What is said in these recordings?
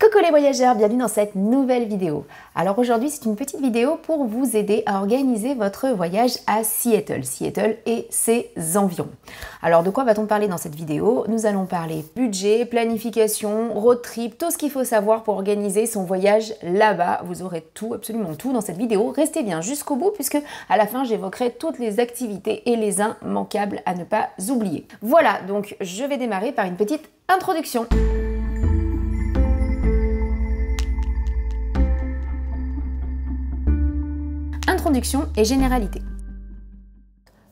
Coucou les voyageurs, bienvenue dans cette nouvelle vidéo. Alors aujourd'hui c'est une petite vidéo pour vous aider à organiser votre voyage à Seattle et ses environs. Alors de quoi va-t-on parler dans cette vidéo? Nous allons parler budget, planification, road trip, tout ce qu'il faut savoir pour organiser son voyage là-bas. Vous aurez tout, absolument tout dans cette vidéo. Restez bien jusqu'au bout puisque à la fin j'évoquerai toutes les activités et les immanquables à ne pas oublier. Voilà, donc je vais démarrer par une petite introduction. Introduction et généralité.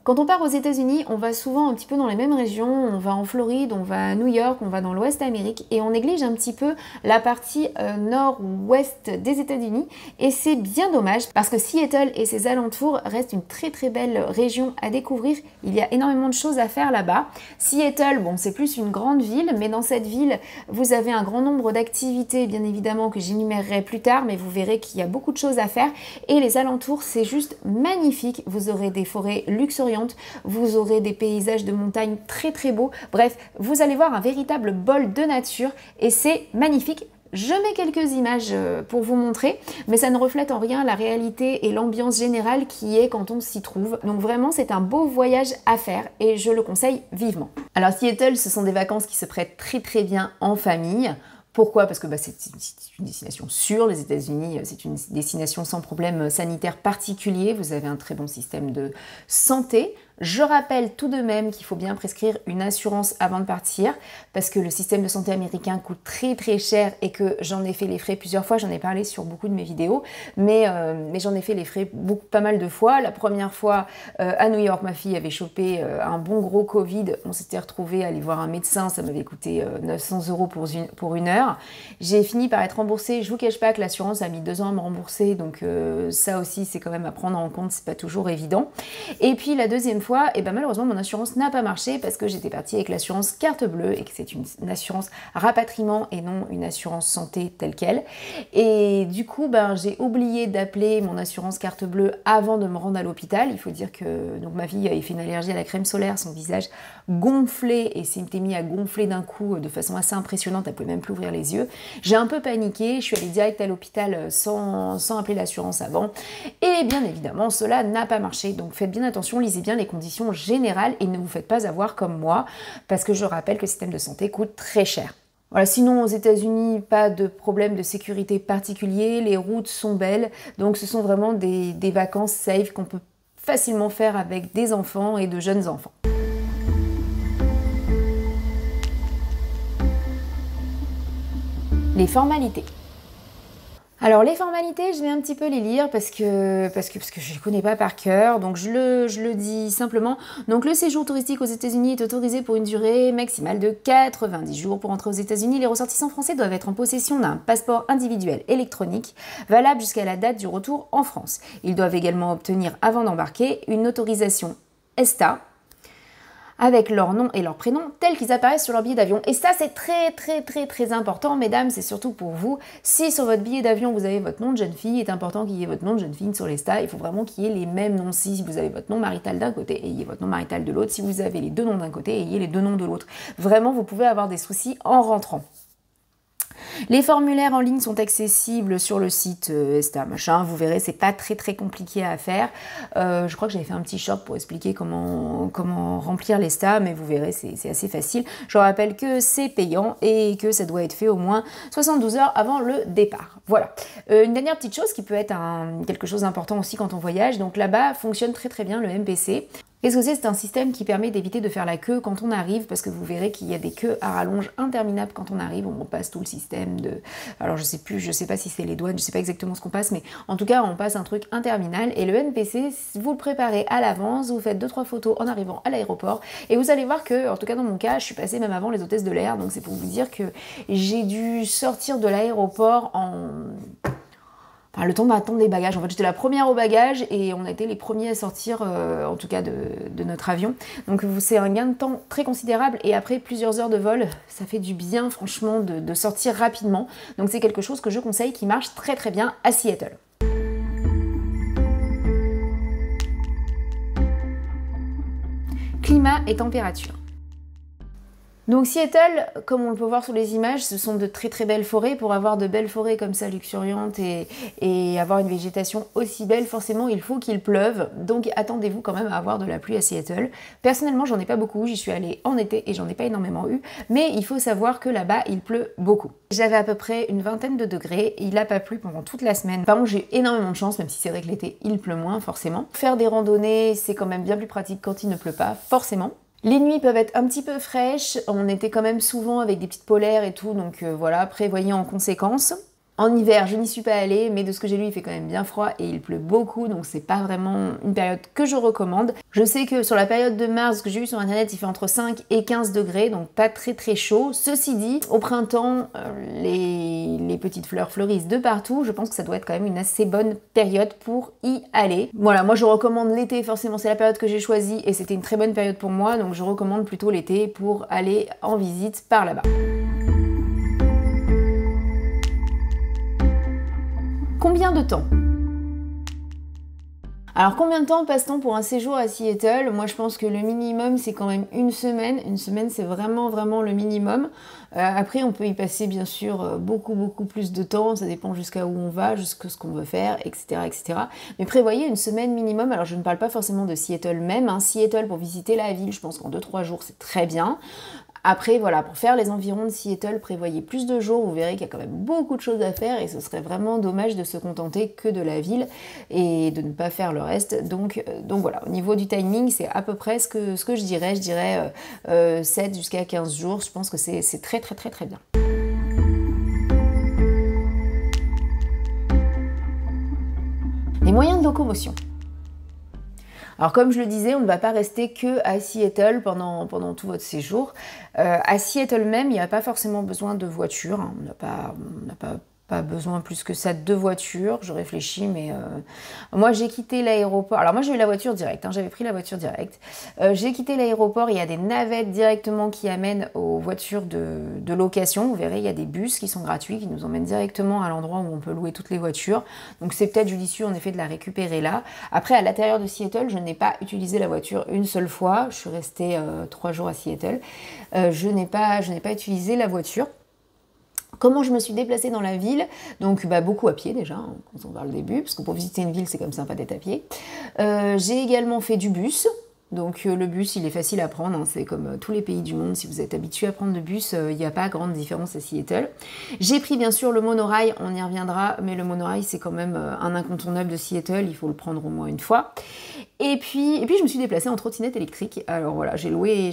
Quand on part aux États-Unis, on va souvent un petit peu dans les mêmes régions, on va en Floride, on va à New York, on va dans l'Ouest Amérique et on néglige un petit peu la partie nord-ouest des États-Unis et c'est bien dommage parce que Seattle et ses alentours restent une très belle région à découvrir. Il y a énormément de choses à faire là-bas. Seattle, bon, c'est plus une grande ville, mais dans cette ville, vous avez un grand nombre d'activités, bien évidemment, que j'énumérerai plus tard, mais vous verrez qu'il y a beaucoup de choses à faire et les alentours, c'est juste magnifique. Vous aurez des forêts luxuriantes, vous aurez des paysages de montagne très beaux. Bref, vous allez voir un véritable bol de nature et c'est magnifique. Je mets quelques images pour vous montrer, mais ça ne reflète en rien la réalité et l'ambiance générale qui est quand on s'y trouve. Donc vraiment, c'est un beau voyage à faire et je le conseille vivement. Alors Seattle, ce sont des vacances qui se prêtent très bien en famille. Pourquoi? Parce que c'est une destination sûre, les États-Unis, c'est une destination sans problème sanitaire particulier, vous avez un très bon système de santé. Je rappelle tout de même qu'il faut bien prescrire une assurance avant de partir parce que le système de santé américain coûte très cher et que j'en ai fait les frais plusieurs fois, j'en ai parlé sur beaucoup de mes vidéos, mais j'en ai fait les frais pas mal de fois. La première fois à New York, ma fille avait chopé un bon gros Covid, on s'était retrouvés à aller voir un médecin, ça m'avait coûté 900 € pour une heure. J'ai fini par être remboursée, je vous cache pas que l'assurance a mis 2 ans à me rembourser, donc ça aussi c'est quand même à prendre en compte, c'est pas toujours évident. Et puis la deuxième fois, malheureusement mon assurance n'a pas marché parce que j'étais partie avec l'assurance carte bleue et que c'est une assurance rapatriement et non une assurance santé telle quelle. Et du coup j'ai oublié d'appeler mon assurance carte bleue avant de me rendre à l'hôpital. Il faut dire que donc, ma fille avait fait une allergie à la crème solaire, son visage gonflé et s'était mis à gonfler d'un coup de façon assez impressionnante, elle pouvait même plus ouvrir les yeux. J'ai un peu paniqué, je suis allée direct à l'hôpital sans appeler l'assurance avant et bien évidemment cela n'a pas marché. Donc faites bien attention, lisez bien les conditions générales et ne vous faites pas avoir comme moi parce que je rappelle que le système de santé coûte très cher. Voilà, sinon aux États-Unis, pas de problème de sécurité particulier, les routes sont belles, donc ce sont vraiment des vacances safe qu'on peut facilement faire avec des enfants et de jeunes enfants. Les formalités. Alors les formalités, je vais un petit peu les lire parce que je ne connais pas par cœur, donc je le dis simplement. Donc le séjour touristique aux États-Unis est autorisé pour une durée maximale de 90 jours. Pour entrer aux États-Unis, les ressortissants français doivent être en possession d'un passeport individuel électronique valable jusqu'à la date du retour en France. Ils doivent également obtenir avant d'embarquer une autorisation ESTA avec leur nom et leur prénom tels qu'ils apparaissent sur leur billet d'avion. Et ça c'est très important mesdames, c'est surtout pour vous. Si sur votre billet d'avion vous avez votre nom de jeune fille, il est important qu'il y ait votre nom de jeune fille sur l'ESTA. Il faut vraiment qu'il y ait les mêmes noms. Si vous avez votre nom marital d'un côté, ayez votre nom marital de l'autre. Si vous avez les deux noms d'un côté, ayez les deux noms de l'autre. Vraiment vous pouvez avoir des soucis en rentrant. Les formulaires en ligne sont accessibles sur le site ESTA machin, vous verrez, c'est pas très compliqué à faire. Je crois que j'avais fait un petit short pour expliquer comment remplir l'ESTA, mais vous verrez, c'est assez facile. Je rappelle que c'est payant et que ça doit être fait au moins 72 heures avant le départ. Voilà. Une dernière petite chose qui peut être quelque chose d'important aussi quand on voyage, donc là-bas fonctionne très bien le MPC. Qu'est-ce que c'est? C'est un système qui permet d'éviter de faire la queue quand on arrive, parce que vous verrez qu'il y a des queues à rallonge interminables quand on arrive. On passe tout le système de... Alors je sais pas si c'est les douanes, je sais pas exactement ce qu'on passe, mais en tout cas on passe un truc interminable. Et le NPC, vous le préparez à l'avance, vous faites 2-3 photos en arrivant à l'aéroport, et vous allez voir que, en tout cas dans mon cas, je suis passée même avant les hôtesses de l'air, donc c'est pour vous dire que j'ai dû sortir de l'aéroport le temps d'attendre les bagages. En fait, j'étais la première au bagage et on a été les premiers à sortir, en tout cas de notre avion. Donc c'est un gain de temps très considérable et après plusieurs heures de vol, ça fait du bien franchement de sortir rapidement. Donc c'est quelque chose que je conseille qui marche très bien à Seattle. Climat et température. Donc Seattle, comme on le peut voir sur les images, ce sont de très très belles forêts. Pour avoir de belles forêts comme ça, luxuriantes et avoir une végétation aussi belle, forcément il faut qu'il pleuve. Donc attendez-vous quand même à avoir de la pluie à Seattle. Personnellement, j'en ai pas beaucoup, j'y suis allée en été et j'en ai pas énormément eu. Mais il faut savoir que là-bas, il pleut beaucoup. J'avais à peu près une vingtaine de degrés, il n'a pas plu pendant toute la semaine. Par contre, j'ai eu énormément de chance, même si c'est vrai que l'été, il pleut moins forcément. Faire des randonnées, c'est quand même bien plus pratique quand il ne pleut pas, forcément. Les nuits peuvent être un petit peu fraîches, on était quand même souvent avec des petites polaires et tout, donc voilà, prévoyez en conséquence. En hiver, je n'y suis pas allée, mais de ce que j'ai lu, il fait quand même bien froid et il pleut beaucoup, donc c'est pas vraiment une période que je recommande. Je sais que sur la période de mars, ce que j'ai vu sur internet, il fait entre 5 et 15 degrés, donc pas très très chaud. Ceci dit, au printemps, les petites fleurs fleurissent de partout, je pense que ça doit être quand même une assez bonne période pour y aller. Voilà, moi je recommande l'été, forcément c'est la période que j'ai choisie et c'était une très bonne période pour moi, donc je recommande plutôt l'été pour aller en visite par là-bas. Combien de temps? Alors combien de temps passe-t-on pour un séjour à Seattle? Moi je pense que le minimum c'est quand même une semaine. Une semaine c'est vraiment le minimum. Après on peut y passer bien sûr beaucoup plus de temps, ça dépend jusqu'à où on va, jusqu'à ce qu'on veut faire, etc. Mais prévoyez une semaine minimum. Alors je ne parle pas forcément de Seattle même, hein. Seattle pour visiter la ville, je pense qu'en 2-3 jours c'est très bien. Après, voilà, pour faire les environs de Seattle, prévoyez plus de jours, vous verrez qu'il y a quand même beaucoup de choses à faire et ce serait vraiment dommage de se contenter que de la ville et de ne pas faire le reste. Donc voilà, au niveau du timing, c'est à peu près ce que je dirais 7 jusqu'à 15 jours, je pense que c'est très bien. Les moyens de locomotion. Alors comme je le disais, on ne va pas rester que à Seattle pendant tout votre séjour. À Seattle même, il n'y a pas forcément besoin de voiture, hein. On n'a pas besoin plus que ça de voiture, je réfléchis, mais moi j'ai quitté l'aéroport, alors moi j'ai eu la voiture directe, hein, j'avais pris la voiture directe, j'ai quitté l'aéroport, il y a des navettes directement qui amènent aux voitures de location, vous verrez il y a des bus qui sont gratuits, qui nous emmènent directement à l'endroit où on peut louer toutes les voitures, donc c'est peut-être judicieux en effet de la récupérer là. Après à l'intérieur de Seattle, je n'ai pas utilisé la voiture une seule fois, je suis restée 3 jours à Seattle, je n'ai pas utilisé la voiture. Comment je me suis déplacée dans la ville? Donc beaucoup à pied déjà, hein, quand on va au début, parce que pour visiter une ville c'est comme sympa d'être à pied. J'ai également fait du bus. Donc le bus, il est facile à prendre, hein, c'est comme tous les pays du monde, si vous êtes habitué à prendre le bus, il n'y a pas grande différence à Seattle. J'ai pris bien sûr le monorail, on y reviendra, mais le monorail c'est quand même un incontournable de Seattle, il faut le prendre au moins une fois. Et puis je me suis déplacée en trottinette électrique. Alors voilà, j'ai loué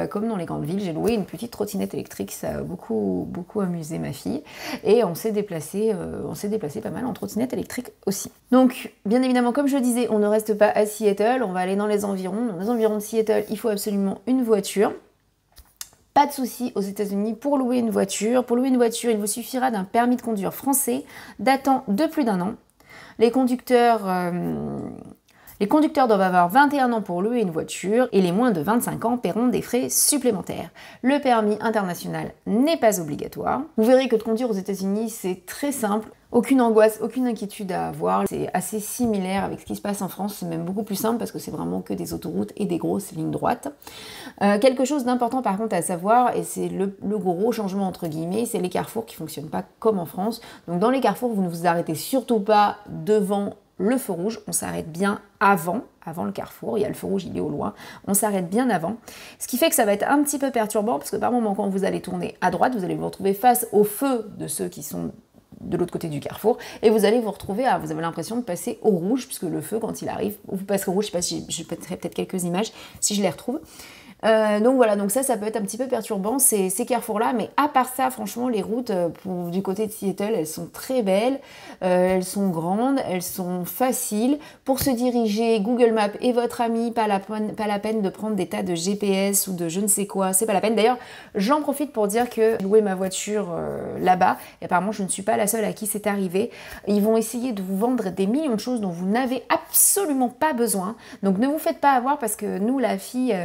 comme dans les grandes villes, j'ai loué une petite trottinette électrique, ça a beaucoup amusé ma fille. Et on s'est déplacé pas mal en trottinette électrique aussi. Donc bien évidemment, comme je le disais, on ne reste pas à Seattle, on va aller dans les environs. Dans les environs de Seattle, il faut absolument une voiture. Pas de souci aux États-Unis pour louer une voiture. Pour louer une voiture, il vous suffira d'un permis de conduire français datant de plus d'1 an. Les conducteurs doivent avoir 21 ans pour louer une voiture et les moins de 25 ans paieront des frais supplémentaires. Le permis international n'est pas obligatoire. Vous verrez que de conduire aux États-Unis, c'est très simple. Aucune angoisse, aucune inquiétude à avoir. C'est assez similaire avec ce qui se passe en France. C'est même beaucoup plus simple parce que c'est vraiment que des autoroutes et des grosses lignes droites. Quelque chose d'important par contre à savoir, et c'est le gros changement entre guillemets, c'est les carrefours qui ne fonctionnent pas comme en France. Donc dans les carrefours, vous ne vous arrêtez surtout pas devant le feu rouge, on s'arrête bien avant le carrefour, il y a le feu rouge, il est au loin, on s'arrête bien avant, ce qui fait que ça va être un petit peu perturbant, parce que par moment quand vous allez tourner à droite, vous allez vous retrouver face au feu de ceux qui sont de l'autre côté du carrefour, et vous allez vous retrouver vous avez l'impression de passer au rouge, puisque le feu quand il arrive, vous passerez au rouge, je sais pas si je mettrai peut-être quelques images, si je les retrouve. Donc voilà, donc ça peut être un petit peu perturbant ces carrefours-là, mais à part ça, franchement, les routes du côté de Seattle, elles sont très belles, elles sont grandes, elles sont faciles. Pour se diriger, Google Maps est votre ami, pas la peine de prendre des tas de GPS ou de je ne sais quoi, c'est pas la peine. D'ailleurs, j'en profite pour dire que j'ai loué ma voiture là-bas, et apparemment je ne suis pas la seule à qui c'est arrivé. Ils vont essayer de vous vendre des millions de choses dont vous n'avez absolument pas besoin, donc ne vous faites pas avoir parce que nous, la fille,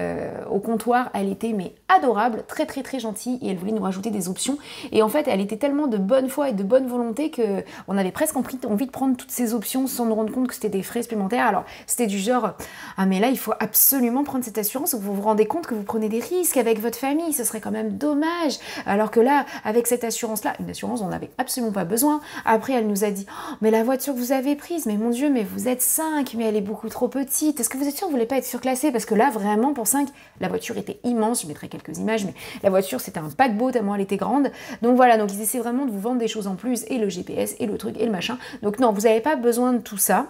au comptoir, elle était mais adorable, très très très gentille, et elle voulait nous rajouter des options. Et en fait, elle était tellement de bonne foi et de bonne volonté que on avait presque envie de prendre toutes ces options sans nous rendre compte que c'était des frais supplémentaires. Alors c'était du genre, ah mais là il faut absolument prendre cette assurance, vous vous rendez compte que vous prenez des risques avec votre famille, ce serait quand même dommage. Alors que là, avec cette assurance-là, une assurance on n'avait absolument pas besoin. Après elle nous a dit, oh, mais la voiture que vous avez prise, mais mon Dieu, mais vous êtes 5, mais elle est beaucoup trop petite. Est-ce que vous êtes sûr que vous voulez pas être surclassé? Parce que là vraiment pour 5, la voiture était immense, je mettrai quelques images, mais la voiture c'était un paquebot tellement elle était grande. Donc voilà, donc ils essaient vraiment de vous vendre des choses en plus, et le GPS, et le truc, et le machin. Donc non, vous n'avez pas besoin de tout ça.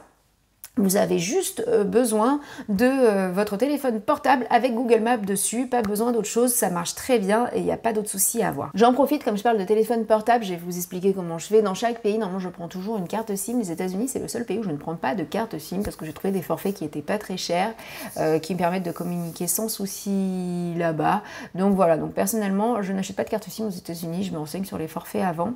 Vous avez juste besoin de votre téléphone portable avec Google Maps dessus, pas besoin d'autre chose, ça marche très bien et il n'y a pas d'autres soucis à avoir. J'en profite, comme je parle de téléphone portable, je vais vous expliquer comment je fais. Dans chaque pays, normalement je prends toujours une carte SIM. Les États-Unis, c'est le seul pays où je ne prends pas de carte SIM parce que j'ai trouvé des forfaits qui n'étaient pas très chers, qui me permettent de communiquer sans souci là-bas. Donc voilà, donc personnellement, je n'achète pas de carte SIM aux États-Unis, je me renseigne sur les forfaits avant.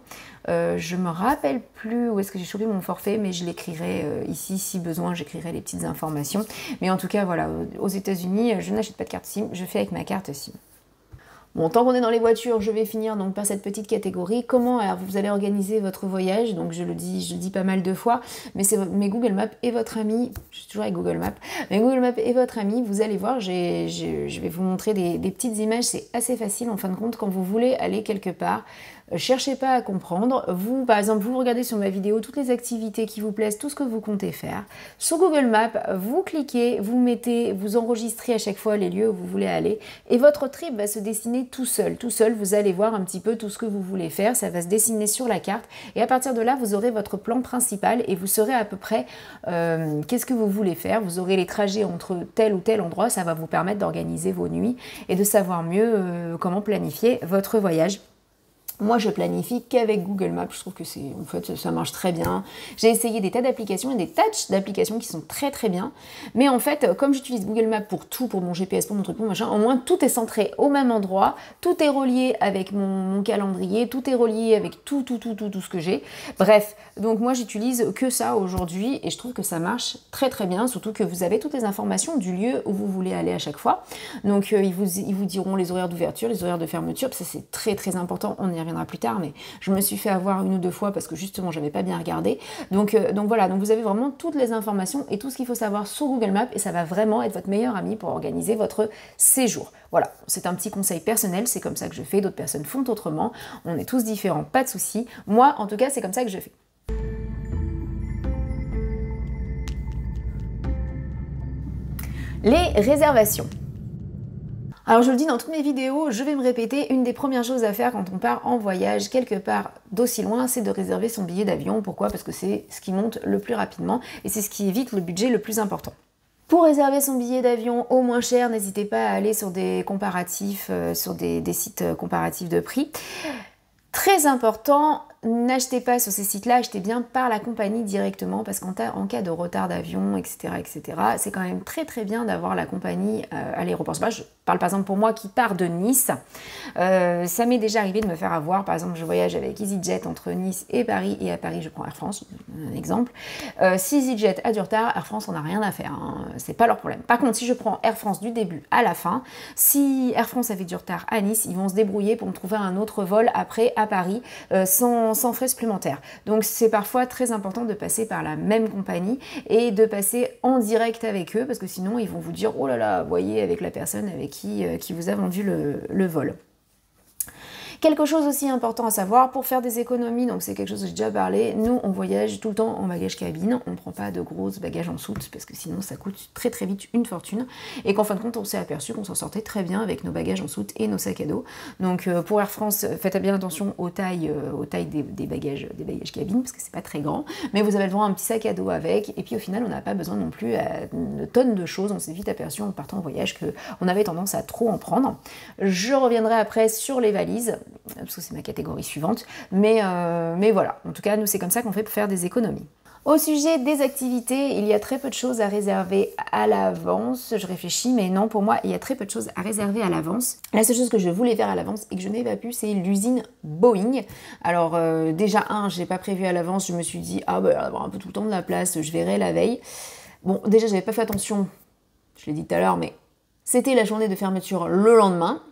Je me rappelle plus où est-ce que j'ai chopé mon forfait, mais je l'écrirai ici si besoin. J'écrirai les petites informations. Mais en tout cas, voilà, aux États-Unis, je n'achète pas de carte SIM, je fais avec ma carte SIM. Bon, tant qu'on est dans les voitures, je vais finir donc par cette petite catégorie. Comment vous allez organiser votre voyage? Donc je le dis pas mal de fois, mais c'est mes Google Maps et votre ami. Je suis toujours avec Google Maps. Mais Google Maps et votre ami, vous allez voir, je vais vous montrer des petites images. C'est assez facile en fin de compte quand vous voulez aller quelque part. Cherchez pas à comprendre. Vous, par exemple, vous regardez sur ma vidéo toutes les activités qui vous plaisent, tout ce que vous comptez faire. Sur Google Maps, vous cliquez, vous mettez, vous enregistrez à chaque fois les lieux où vous voulez aller et votre trip va se dessiner tout seul. Tout seul, vous allez voir un petit peu tout ce que vous voulez faire. Ça va se dessiner sur la carte et à partir de là, vous aurez votre plan principal et vous saurez à peu près qu'est-ce que vous voulez faire. Vous aurez les trajets entre tel ou tel endroit. Ça va vous permettre d'organiser vos nuits et de savoir mieux comment planifier votre voyage. Moi, je planifie qu'avec Google Maps. Je trouve que en fait, ça marche très bien. J'ai essayé des tas d'applications et des tas d'applications qui sont très très bien. Mais en fait, comme j'utilise Google Maps pour tout, pour mon GPS, pour mon truc, pour mon machin, au moins tout est centré au même endroit. Tout est relié avec mon calendrier. Tout est relié avec tout ce que j'ai. Bref, donc moi, j'utilise que ça aujourd'hui et je trouve que ça marche très très bien. Surtout que vous avez toutes les informations du lieu où vous voulez aller à chaque fois. Donc, ils vous diront les horaires d'ouverture, les horaires de fermeture. Ça, c'est très très important. On y reviendra plus tard, mais je me suis fait avoir une ou deux fois parce que justement j'avais pas bien regardé. Donc voilà, donc vous avez vraiment toutes les informations et tout ce qu'il faut savoir sur Google Maps et ça va vraiment être votre meilleur ami pour organiser votre séjour. Voilà, c'est un petit conseil personnel, c'est comme ça que je fais, d'autres personnes font autrement, on est tous différents, pas de souci. Moi en tout cas c'est comme ça que je fais. Les réservations. Alors je le dis dans toutes mes vidéos, je vais me répéter, une des premières choses à faire quand on part en voyage quelque part d'aussi loin, c'est de réserver son billet d'avion. Pourquoi? Parce que c'est ce qui monte le plus rapidement et c'est ce qui évite le budget le plus important. Pour réserver son billet d'avion au moins cher, n'hésitez pas à aller sur des comparatifs, sur des sites comparatifs de prix. Très important, n'achetez pas sur ces sites-là, achetez bien par la compagnie directement parce qu'en cas de retard d'avion, etc., c'est quand même très très bien d'avoir la compagnie à l'aéroport. Je parle par exemple pour moi qui part de Nice. Ça m'est déjà arrivé de me faire avoir. Par exemple, je voyage avec EasyJet entre Nice et Paris et à Paris, je prends Air France, un exemple. Si EasyJet a du retard, Air France, on n'a rien à faire. Hein. C'est pas leur problème. Par contre, si je prends Air France du début à la fin, si Air France avait du retard à Nice, ils vont se débrouiller pour me trouver un autre vol après à Paris sans frais supplémentaires. Donc c'est parfois très important de passer par la même compagnie et de passer en direct avec eux parce que sinon ils vont vous dire oh là là, voyez avec la personne avec qui vous a vendu le vol. Quelque chose aussi important à savoir, pour faire des économies, donc c'est quelque chose que j'ai déjà parlé, nous on voyage tout le temps en bagage cabine, on ne prend pas de gros bagages en soute parce que sinon ça coûte très très vite une fortune et qu'en fin de compte on s'est aperçu qu'on s'en sortait très bien avec nos bagages en soute et nos sacs à dos. Donc pour Air France, faites bien attention aux tailles des bagages cabine parce que c'est pas très grand, mais vous avez le droit à un petit sac à dos avec et puis au final on n'a pas besoin non plus de tonnes de choses, on s'est vite aperçu en partant en voyage qu'on avait tendance à trop en prendre. Je reviendrai après sur les valises, parce que c'est ma catégorie suivante, mais voilà, en tout cas nous c'est comme ça qu'on fait pour faire des économies. Au sujet des activités, il y a très peu de choses à réserver à l'avance. Je réfléchis, mais non, pour moi, il y a très peu de choses à réserver à l'avance. La seule chose que je voulais faire à l'avance et que je n'ai pas pu, c'est l'usine Boeing. Alors déjà, je n'ai pas prévu à l'avance, je me suis dit, ah bah, il va y avoir un peu tout le temps de la place, je verrai la veille. Bon, déjà, j'avais pas fait attention, je l'ai dit tout à l'heure, mais C'était la journée de fermeture le lendemain.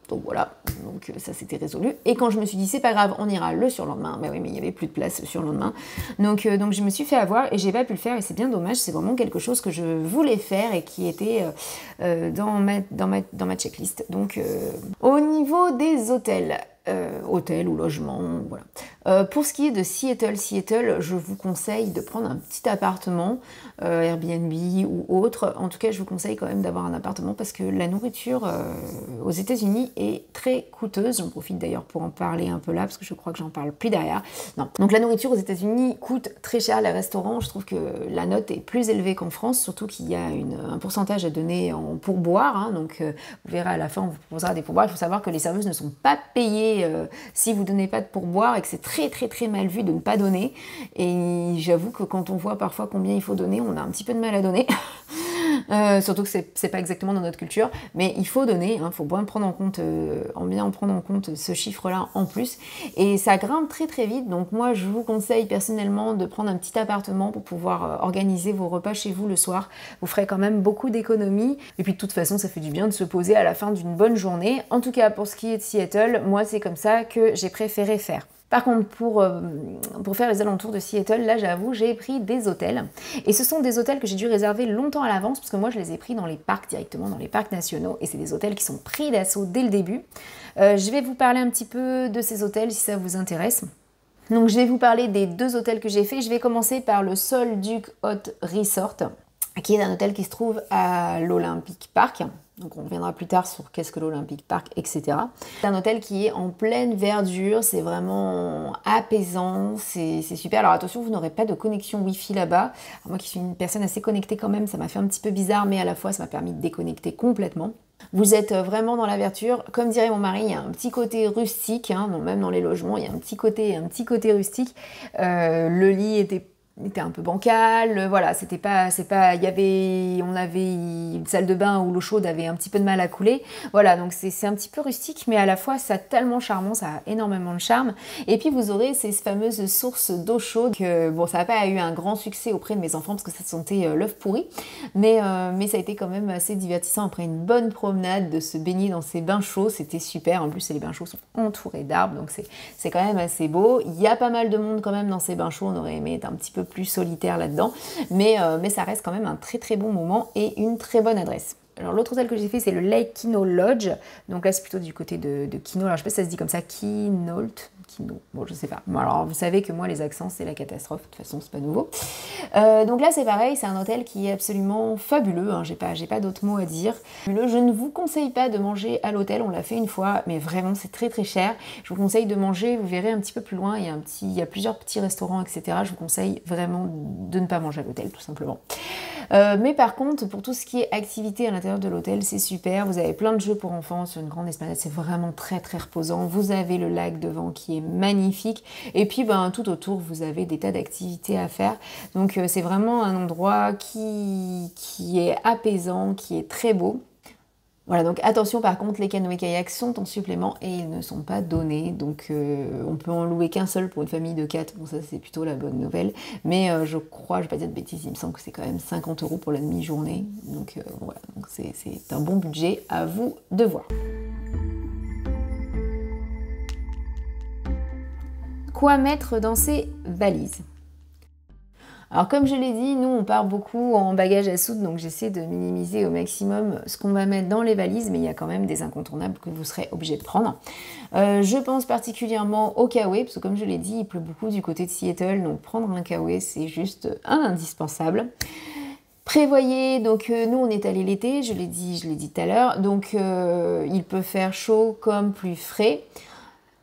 Donc voilà, donc ça c'était résolu. Et quand je me suis dit c'est pas grave, on ira le surlendemain, bah oui mais il n'y avait plus de place le surlendemain. Donc je me suis fait avoir et j'ai pas pu le faire et c'est bien dommage, c'est vraiment quelque chose que je voulais faire et qui était dans ma checklist. Donc au niveau des hôtels, hôtel ou logement, voilà. Pour ce qui est de Seattle, je vous conseille de prendre un petit appartement, Airbnb ou autre. En tout cas, je vous conseille quand même d'avoir un appartement parce que la nourriture aux États-Unis est très coûteuse. J'en profite d'ailleurs pour en parler un peu là parce que je crois que j'en parle plus derrière. Non. Donc la nourriture aux États-Unis coûte très cher. Les restaurants, je trouve que la note est plus élevée qu'en France, surtout qu'il y a un pourcentage à donner en pourboire. Hein, donc vous verrez à la fin, on vous proposera des pourboires. Il faut savoir que les serveuses ne sont pas payées si vous ne donnez pas de pourboire et que c'est très mal vu de ne pas donner. Et j'avoue que quand on voit parfois combien il faut donner, on a un petit peu de mal à donner. Surtout que c'est pas exactement dans notre culture, mais il faut donner, il faut bien prendre en compte ce chiffre-là en plus, et ça grimpe très vite. Donc moi je vous conseille personnellement de prendre un petit appartement pour pouvoir organiser vos repas chez vous le soir. Vous ferez quand même beaucoup d'économies, et puis de toute façon ça fait du bien de se poser à la fin d'une bonne journée. En tout cas pour ce qui est de Seattle, moi c'est comme ça que j'ai préféré faire. Par contre, pour faire les alentours de Seattle, là j'avoue, j'ai pris des hôtels. Et ce sont des hôtels que j'ai dû réserver longtemps à l'avance, parce que moi je les ai pris dans les parcs directement, dans les parcs nationaux. Et c'est des hôtels qui sont pris d'assaut dès le début. Je vais vous parler un petit peu de ces hôtels si ça vous intéresse. Donc je vais vous parler des 2 hôtels que j'ai fait. Je vais commencer par le Sol Duke Hot Resort, qui est un hôtel qui se trouve à l'Olympic Park. Donc on reviendra plus tard sur qu'est-ce que l'Olympic Park, etc. C'est un hôtel qui est en pleine verdure, c'est vraiment apaisant, c'est super. Alors attention, vous n'aurez pas de connexion Wi-Fi là-bas. Moi qui suis une personne assez connectée quand même, ça m'a fait un petit peu bizarre, mais à la fois ça m'a permis de déconnecter complètement. Vous êtes vraiment dans la verdure, comme dirait mon mari, il y a un petit côté rustique, hein, bon, même dans les logements, il y a un petit côté rustique. Le lit était un peu bancal, voilà, on avait une salle de bain où l'eau chaude avait un petit peu de mal à couler, voilà, donc c'est un petit peu rustique, mais à la fois c'est tellement charmant, ça a énormément de charme. Et puis vous aurez ces fameuses sources d'eau chaude que, bon, ça n'a pas eu un grand succès auprès de mes enfants parce que ça sentait l'œuf pourri, mais ça a été quand même assez divertissant après une bonne promenade de se baigner dans ces bains chauds, c'était super. En plus les bains chauds sont entourés d'arbres, donc c'est quand même assez beau. Il y a pas mal de monde quand même dans ces bains chauds, on aurait aimé être un petit peu plus solitaire là-dedans, mais ça reste quand même un très bon moment et une très bonne adresse. Alors l'autre hôtel que j'ai fait c'est le Lake Quinault Lodge, donc là c'est plutôt du côté de Quinault, alors je sais pas si ça se dit comme ça, Quinault, bon je sais pas. Bon alors vous savez que moi les accents c'est la catastrophe, de toute façon c'est pas nouveau. Donc là c'est pareil, c'est un hôtel qui est absolument fabuleux, hein, j'ai pas d'autres mots à dire. Je ne vous conseille pas de manger à l'hôtel, on l'a fait une fois, mais vraiment c'est très cher. Je vous conseille de manger, vous verrez un petit peu plus loin, il y a plusieurs petits restaurants, etc. Je vous conseille vraiment de ne pas manger à l'hôtel tout simplement. Mais par contre, pour tout ce qui est activité à l'intérieur de l'hôtel, c'est super. Vous avez plein de jeux pour enfants sur une grande esplanade, c'est vraiment très reposant. Vous avez le lac devant qui est magnifique. Et puis tout autour, vous avez des tas d'activités à faire. Donc c'est vraiment un endroit qui est apaisant, qui est très beau. Voilà, donc attention par contre, les canoës-kayaks sont en supplément et ils ne sont pas donnés, donc on peut en louer qu'un seul pour une famille de 4, bon ça c'est plutôt la bonne nouvelle, mais je crois, je vais pas dire de bêtises, il me semble que c'est quand même 50 € pour la demi-journée, donc voilà, donc c'est un bon budget, à vous de voir. Quoi mettre dans ces valises ? Alors comme je l'ai dit, nous on part beaucoup en bagages à soude, donc j'essaie de minimiser au maximum ce qu'on va mettre dans les valises, mais il y a quand même des incontournables que vous serez obligé de prendre. Je pense particulièrement au kawaii, parce que comme je l'ai dit, il pleut beaucoup du côté de Seattle, donc prendre un kawaii c'est juste un indispensable. Prévoyez, donc nous on est allé l'été, je l'ai dit tout à l'heure, donc il peut faire chaud comme plus frais.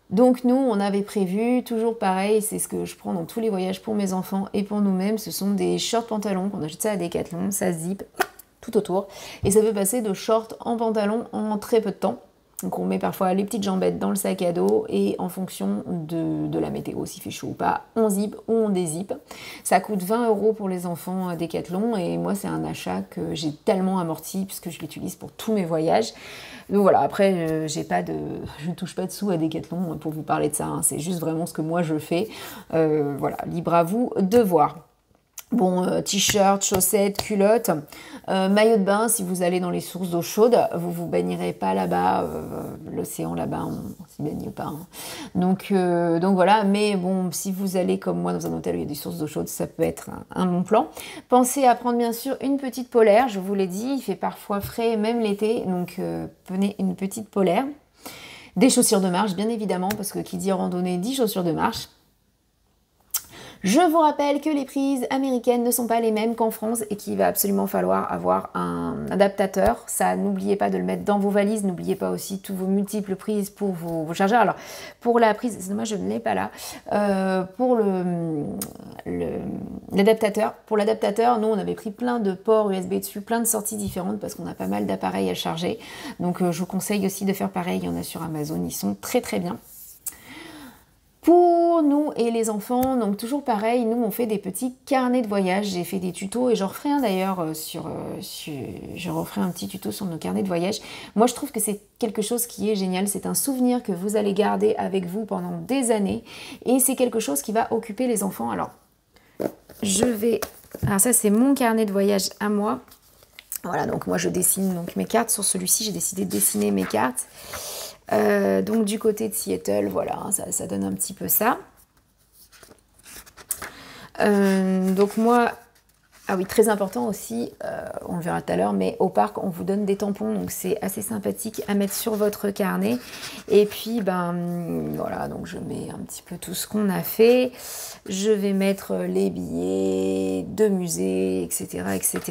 Donc nous, on avait prévu, toujours pareil, c'est ce que je prends dans tous les voyages pour mes enfants et pour nous-mêmes, ce sont des shorts pantalons, qu'on achète ça à Decathlon, ça zip tout autour, et ça peut passer de shorts en pantalon en très peu de temps. Donc on met parfois les petites jambettes dans le sac à dos et en fonction de la météo, s'il fait chaud ou pas, on zip ou on dézip. Ça coûte 20 € pour les enfants à Decathlon et moi c'est un achat que j'ai tellement amorti puisque je l'utilise pour tous mes voyages. Donc voilà, après je ne touche pas de sous à Decathlon pour vous parler de ça, hein. C'est juste vraiment ce que moi je fais. Voilà, libre à vous de voir. Bon, t-shirt, chaussettes, culottes, maillot de bain, si vous allez dans les sources d'eau chaude, vous vous baignerez pas là-bas, l'océan là-bas, on s'y baigne pas. Hein. Donc voilà, mais bon, si vous allez comme moi dans un hôtel où il y a des sources d'eau chaude, ça peut être un bon plan. Pensez à prendre bien sûr une petite polaire, je vous l'ai dit, il fait parfois frais, même l'été, donc prenez une petite polaire. Des chaussures de marche, bien évidemment, parce que qui dit randonnée dit chaussures de marche. Je vous rappelle que les prises américaines ne sont pas les mêmes qu'en France et qu'il va absolument falloir avoir un adaptateur. Ça, n'oubliez pas de le mettre dans vos valises. N'oubliez pas aussi tous vos multiples prises pour vos chargeurs. Alors, pour la prise, c'est dommage, je ne l'ai pas là. Pour l'adaptateur, nous, on avait pris plein de ports USB dessus, plein de sorties différentes parce qu'on a pas mal d'appareils à charger. Donc, je vous conseille aussi de faire pareil. Il y en a sur Amazon. Ils sont très, très bien. Pour nous et les enfants, donc toujours pareil, nous on fait des petits carnets de voyage. J'ai fait des tutos et j'en referai un d'ailleurs je referai un petit tuto sur nos carnets de voyage. Moi je trouve que c'est quelque chose qui est génial, c'est un souvenir que vous allez garder avec vous pendant des années et c'est quelque chose qui va occuper les enfants. Alors ça c'est mon carnet de voyage à moi. Voilà, donc moi je dessine donc mes cartes sur celui-ci, j'ai décidé de dessiner mes cartes. Donc du côté de Seattle, voilà, hein, ça donne un petit peu ça. Donc moi, ah oui, très important aussi, on le verra tout à l'heure, mais au parc, on vous donne des tampons, donc c'est assez sympathique à mettre sur votre carnet. Et puis, voilà, donc je mets un petit peu tout ce qu'on a fait. Je vais mettre les billets de musée, etc., etc.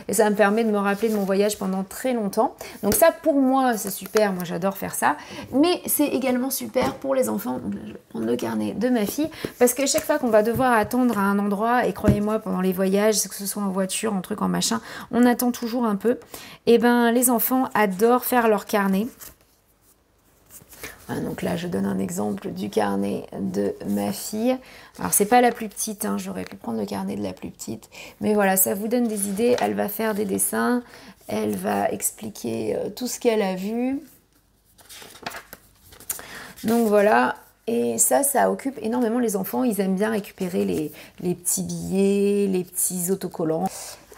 Et ça me permet de me rappeler de mon voyage pendant très longtemps. Donc ça, pour moi, c'est super. Moi, j'adore faire ça. Mais c'est également super pour les enfants. Donc là, je vais prendre le carnet de ma fille. Parce que chaque fois qu'on va devoir attendre à un endroit, et croyez-moi, pendant les voyages, que ce soit en voiture, en truc, en machin, on attend toujours un peu. Et ben, les enfants adorent faire leur carnet. Donc là, je donne un exemple du carnet de ma fille. Alors, c'est pas la plus petite, hein, j'aurais pu prendre le carnet de la plus petite. Mais voilà, ça vous donne des idées. Elle va faire des dessins. Elle va expliquer tout ce qu'elle a vu. Donc voilà. Et ça occupe énormément les enfants. Ils aiment bien récupérer les petits billets, les petits autocollants.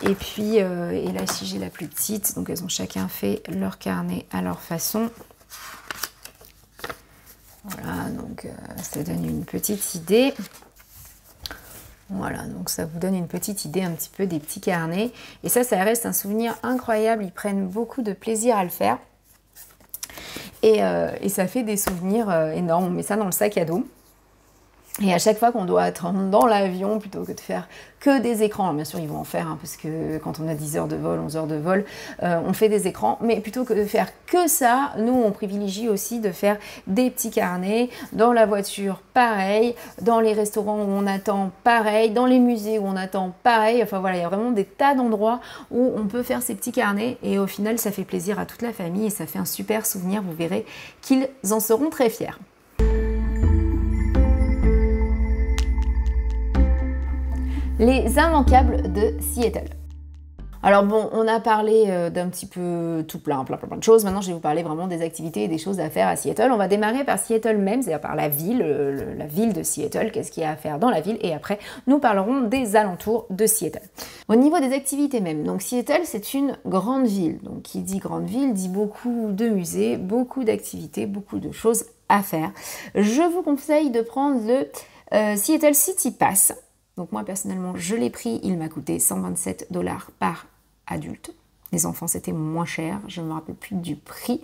Et puis, et là, si j'ai la plus petite, donc elles ont chacun fait leur carnet à leur façon. Voilà, donc ça donne une petite idée. Voilà, donc ça vous donne une petite idée un petit peu des petits carnets. Et ça reste un souvenir incroyable. Ils prennent beaucoup de plaisir à le faire. Et ça fait des souvenirs énormes. On met ça dans le sac à dos. Et à chaque fois qu'on doit attendre dans l'avion, plutôt que de faire que des écrans, alors bien sûr ils vont en faire, hein, parce que quand on a 10 heures de vol, 11 heures de vol, on fait des écrans, mais plutôt que de faire que ça, nous on privilégie aussi de faire des petits carnets, dans la voiture pareil, dans les restaurants où on attend pareil, dans les musées où on attend pareil, enfin voilà, il y a vraiment des tas d'endroits où on peut faire ces petits carnets, et au final ça fait plaisir à toute la famille, et ça fait un super souvenir, vous verrez qu'ils en seront très fiers. Les immanquables de Seattle. Alors bon, on a parlé d'un petit peu tout plein de choses. Maintenant, je vais vous parler vraiment des activités et des choses à faire à Seattle. On va démarrer par Seattle même, c'est-à-dire par la ville de Seattle, qu'est-ce qu'il y a à faire dans la ville. Et après, nous parlerons des alentours de Seattle. Au niveau des activités même, donc Seattle, c'est une grande ville. Donc qui dit grande ville, dit beaucoup de musées, beaucoup d'activités, beaucoup de choses à faire. Je vous conseille de prendre le Seattle City Pass. Donc moi personnellement je l'ai pris, il m'a coûté 127 $ par adulte. Les enfants c'était moins cher, je ne me rappelle plus du prix.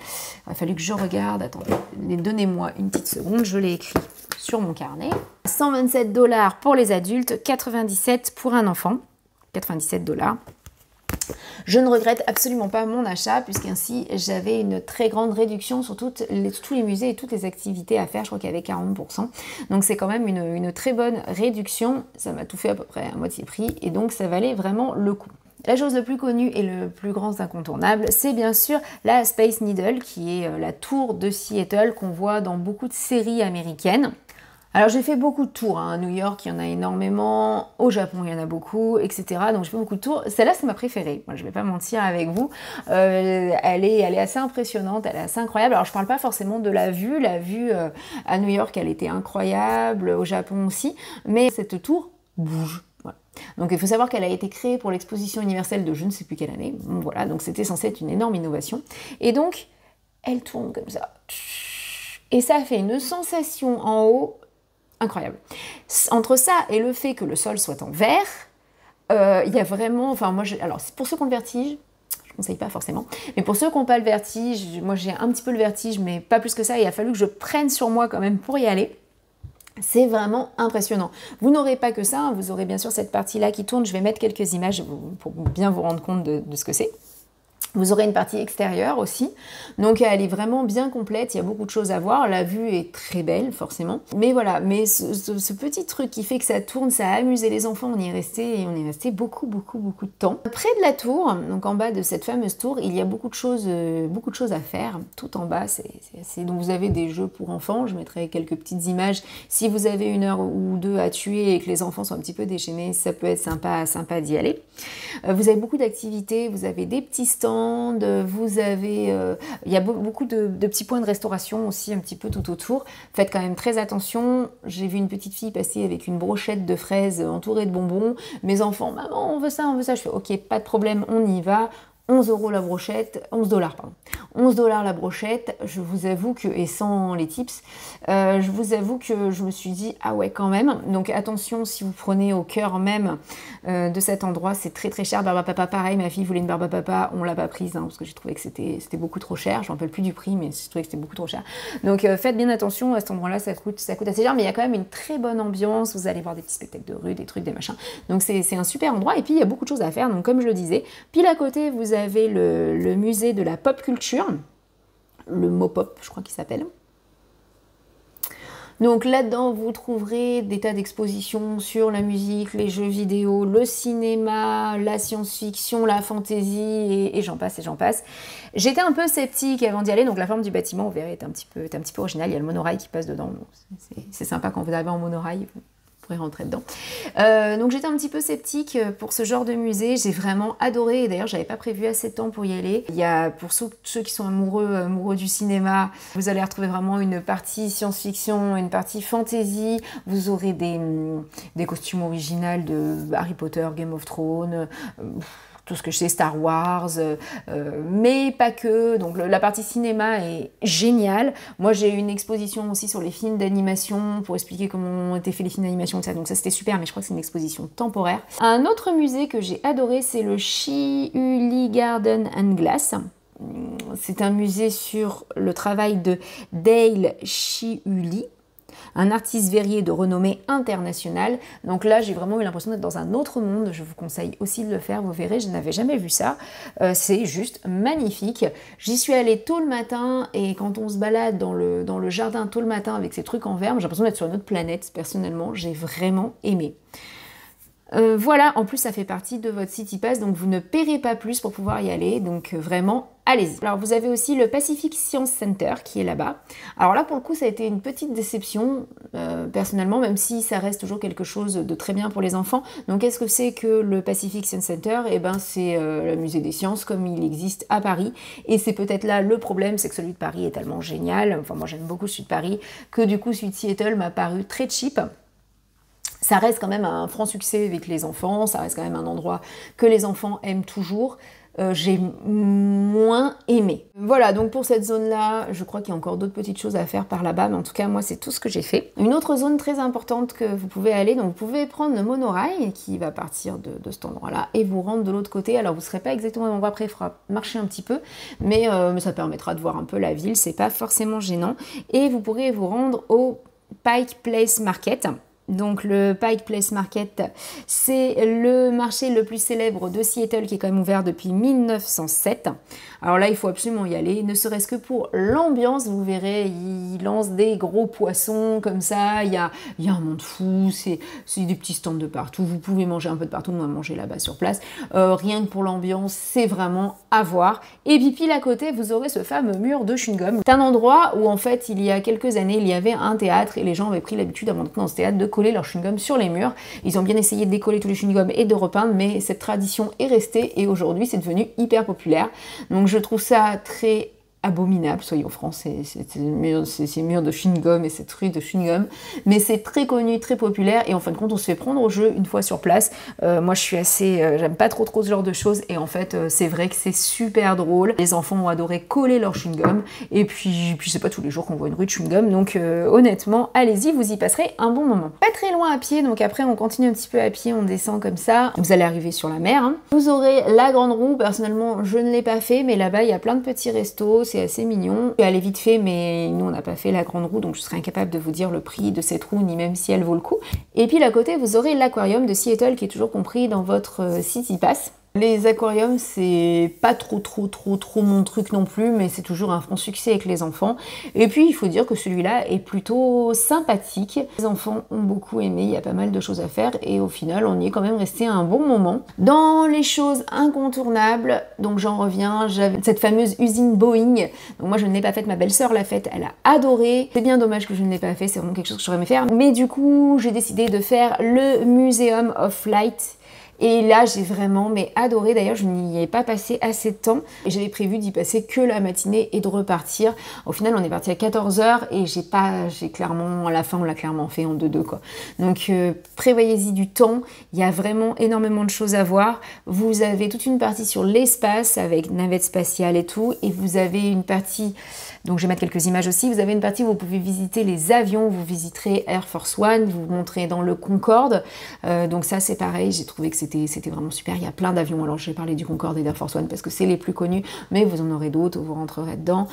Il a fallu que je regarde, attendez, donnez-moi une petite seconde, je l'ai écrit sur mon carnet. 127 $ pour les adultes, 97 pour un enfant, 97 $. Je ne regrette absolument pas mon achat puisqu'ainsi j'avais une très grande réduction sur tous les musées et toutes les activités à faire. Je crois qu'il y avait 40%. Donc c'est quand même une très bonne réduction. Ça m'a tout fait à peu près à moitié prix et donc ça valait vraiment le coup. La chose la plus connue et le plus grand incontournable, c'est bien sûr la Space Needle qui est la tour de Seattle qu'on voit dans beaucoup de séries américaines. Alors j'ai fait beaucoup de tours, hein. À New York il y en a énormément, au Japon il y en a beaucoup, etc. Donc j'ai fait beaucoup de tours. Celle-là c'est ma préférée, moi je vais pas mentir avec vous. Elle est assez impressionnante, elle est assez incroyable. Alors je parle pas forcément de la vue à New York elle était incroyable, au Japon aussi, mais cette tour bouge. Voilà. Donc il faut savoir qu'elle a été créée pour l'exposition universelle de je ne sais plus quelle année. Voilà, donc c'était censé être une énorme innovation. Et donc, elle tourne comme ça. Et ça fait une sensation en haut incroyable. Entre ça et le fait que le sol soit en verre, il y a vraiment... Enfin, moi, alors, pour ceux qui ont le vertige, je ne conseille pas forcément, mais pour ceux qui n'ont pas le vertige, moi j'ai un petit peu le vertige, mais pas plus que ça, il a fallu que je prenne sur moi quand même pour y aller. C'est vraiment impressionnant. Vous n'aurez pas que ça, hein, vous aurez bien sûr cette partie-là qui tourne. Je vais mettre quelques images pour bien vous rendre compte de ce que c'est. Vous aurez une partie extérieure aussi, donc elle est vraiment bien complète, il y a beaucoup de choses à voir, la vue est très belle forcément. Mais voilà, mais ce petit truc qui fait que ça tourne, ça a amusé les enfants, on y est resté beaucoup de temps. Près de la tour, donc en bas de cette fameuse tour, il y a beaucoup de choses à faire. Tout en bas, donc vous avez des jeux pour enfants, je mettrai quelques petites images. Si vous avez 1 heure ou 2 à tuer et que les enfants sont un petit peu déchaînés, ça peut être sympa d'y aller. Vous avez beaucoup d'activités, vous avez des petits stands, vous avez, il y a beaucoup de petits points de restauration aussi un petit peu tout autour. Faites quand même très attention. J'ai vu une petite fille passer avec une brochette de fraises entourée de bonbons. Mes enfants, maman, on veut ça. Je fais ok, pas de problème, on y va. 11 € la brochette, 11 $, pardon. 11 $ la brochette, je vous avoue que, et sans les tips, je vous avoue que je me suis dit, ah ouais quand même, donc attention si vous prenez au cœur même de cet endroit, c'est très cher. Barbapapa pareil, ma fille voulait une Barbapapa, on l'a pas prise, hein, parce que j'ai trouvé que c'était beaucoup trop cher, je me rappelle plus du prix, mais j'ai trouvé que c'était beaucoup trop cher. Donc faites bien attention, à cet endroit-là, ça coûte assez cher, mais il y a quand même une très bonne ambiance, vous allez voir des petits spectacles de rue, des trucs, des machins, donc c'est un super endroit, et puis il y a beaucoup de choses à faire, donc comme je le disais, pile à côté, vous avez le musée de la pop culture, le Mopop, je crois qu'il s'appelle. Donc là-dedans, vous trouverez des tas d'expositions sur la musique, les jeux vidéo, le cinéma, la science-fiction, la fantasy, et j'en passe et j'en passe. J'étais un peu sceptique avant d'y aller, donc la forme du bâtiment, vous verrez, est un petit peu originale. Il y a le monorail qui passe dedans, c'est sympa quand vous arrivez en monorail. Vous pourrez rentrer dedans. Donc j'étais un petit peu sceptique pour ce genre de musée, j'ai vraiment adoré, et d'ailleurs j'avais pas prévu assez de temps pour y aller. Il y a, pour ceux qui sont amoureux du cinéma, vous allez retrouver vraiment une partie science-fiction, une partie fantasy, vous aurez des costumes originaux de Harry Potter, Game of Thrones, tout ce que je sais, Star Wars, mais pas que. Donc la partie cinéma est géniale. Moi j'ai eu une exposition aussi sur les films d'animation pour expliquer comment ont été faits les films d'animation, donc ça c'était super, mais je crois que c'est une exposition temporaire. Un autre musée que j'ai adoré, c'est le Chiuli Garden and Glass. C'est un musée sur le travail de Dale Chiuli, un artiste verrier de renommée internationale. Donc là, j'ai vraiment eu l'impression d'être dans un autre monde. Je vous conseille aussi de le faire, vous verrez, je n'avais jamais vu ça. C'est juste magnifique. J'y suis allée tôt le matin, et quand on se balade dans le jardin tôt le matin avec ces trucs en verre, j'ai l'impression d'être sur une autre planète. Personnellement, j'ai vraiment aimé. Voilà, en plus ça fait partie de votre City Pass, donc vous ne paierez pas plus pour pouvoir y aller, donc vraiment allez-y. Alors vous avez aussi le Pacific Science Center qui est là-bas. Alors là pour le coup ça a été une petite déception personnellement, même si ça reste toujours quelque chose de très bien pour les enfants. Donc qu'est-ce que c'est que le Pacific Science Center? Eh ben c'est le musée des sciences comme il existe à Paris, et c'est peut-être là le problème, c'est que celui de Paris est tellement génial, enfin moi j'aime beaucoup celui de Paris, que du coup celui de Seattle m'a paru très cheap. Ça reste quand même un franc succès avec les enfants, ça reste quand même un endroit que les enfants aiment toujours. J'ai moins aimé. Voilà, donc pour cette zone-là, je crois qu'il y a encore d'autres petites choses à faire par là-bas, mais en tout cas, moi, c'est tout ce que j'ai fait. Une autre zone très importante que vous pouvez aller, donc vous pouvez prendre le monorail qui va partir de cet endroit-là et vous rendre de l'autre côté. Alors, vous ne serez pas exactement à l'endroit près, il faudra marcher un petit peu, mais ça permettra de voir un peu la ville, c'est pas forcément gênant. Et vous pourrez vous rendre au Pike Place Market. Donc le Pike Place Market, c'est le marché le plus célèbre de Seattle qui est quand même ouvert depuis 1907. Alors là, il faut absolument y aller, ne serait-ce que pour l'ambiance. Vous verrez, ils lancent des gros poissons comme ça, il y a un monde fou, c'est des petits stands de partout. Vous pouvez manger un peu de partout, nous on va manger là-bas sur place. Rien que pour l'ambiance, c'est vraiment à voir. Et puis pile à côté, vous aurez ce fameux mur de chewing-gum. C'est un endroit où en fait, il y a quelques années, il y avait un théâtre et les gens avaient pris l'habitude avant d'entrer dans ce théâtre de coller leur chewing-gum sur les murs. Ils ont bien essayé de décoller tous les chewing-gums et de repeindre, mais cette tradition est restée et aujourd'hui c'est devenu hyper populaire. Donc je trouve ça très abominable, soyons francs, c'est mur de chewing-gum et c'est truc de chewing-gum, mais c'est très connu, très populaire, et en fin de compte on se fait prendre au jeu une fois sur place. Moi je suis assez, j'aime pas trop ce genre de choses, et en fait c'est vrai que c'est super drôle, les enfants ont adoré coller leur chewing-gum, et puis c'est pas tous les jours qu'on voit une rue de chewing-gum, donc honnêtement, allez-y, vous y passerez un bon moment. Pas très loin à pied, donc après on continue un petit peu à pied, on descend comme ça, vous allez arriver sur la mer, hein. Vous aurez la grande roue, personnellement je ne l'ai pas fait, mais là-bas il y a plein de petits restos, c'est assez mignon. Je suis allée vite fait, mais nous on n'a pas fait la grande roue, donc je serais incapable de vous dire le prix de cette roue, ni même si elle vaut le coup. Et puis à côté, vous aurez l'aquarium de Seattle qui est toujours compris dans votre City Pass. Les aquariums, c'est pas trop mon truc non plus, mais c'est toujours un franc succès avec les enfants. Et puis, il faut dire que celui-là est plutôt sympathique. Les enfants ont beaucoup aimé, il y a pas mal de choses à faire, et au final, on y est quand même resté un bon moment. Dans les choses incontournables, donc j'en reviens, j'avais cette fameuse usine Boeing. Donc moi, je ne l'ai pas faite, ma belle-sœur l'a faite, elle a adoré. C'est bien dommage que je ne l'ai pas fait, c'est vraiment quelque chose que j'aurais aimé faire. Mais du coup, j'ai décidé de faire le Museum of Flight. Et là, j'ai vraiment adoré. D'ailleurs, je n'y ai pas passé assez de temps. Et j'avais prévu d'y passer que la matinée et de repartir. Au final, on est parti à 14 h et j'ai clairement, à la fin, on l'a clairement fait en 2-2, quoi. Donc, prévoyez-y du temps. Il y a vraiment énormément de choses à voir. Vous avez toute une partie sur l'espace avec navette spatiale et tout. Et vous avez une partie... Donc je vais mettre quelques images aussi. Vous avez une partie où vous pouvez visiter les avions, vous visiterez Air Force One, vous montrez dans le Concorde. Donc ça c'est pareil, j'ai trouvé que c'était vraiment super. Il y a plein d'avions. Alors je vais parler du Concorde et d'Air Force One parce que c'est les plus connus, mais vous en aurez d'autres, vous rentrerez dedans.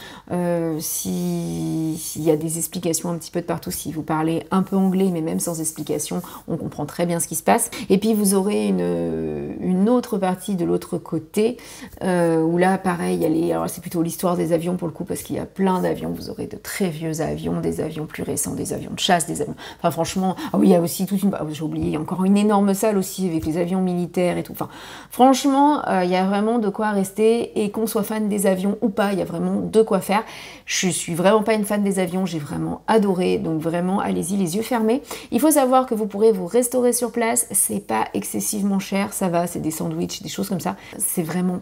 S'il y a des explications un petit peu de partout, si vous parlez un peu anglais, mais même sans explication, on comprend très bien ce qui se passe. Et puis vous aurez une autre partie de l'autre côté, où là pareil, alors c'est plutôt l'histoire des avions pour le coup, parce qu'il y a plein d'avions, vous aurez de très vieux avions, des avions plus récents, des avions de chasse, des avions... Enfin franchement, ah oui, il y a aussi toute une... j'ai oublié, il y a encore une énorme salle aussi avec les avions militaires et tout. Enfin, franchement, il y a vraiment de quoi rester, et qu'on soit fan des avions ou pas, il y a vraiment de quoi faire. Je suis vraiment pas une fan des avions, j'ai vraiment adoré, donc vraiment, allez-y les yeux fermés. Il faut savoir que vous pourrez vous restaurer sur place, c'est pas excessivement cher, ça va, c'est des sandwichs, des choses comme ça. C'est vraiment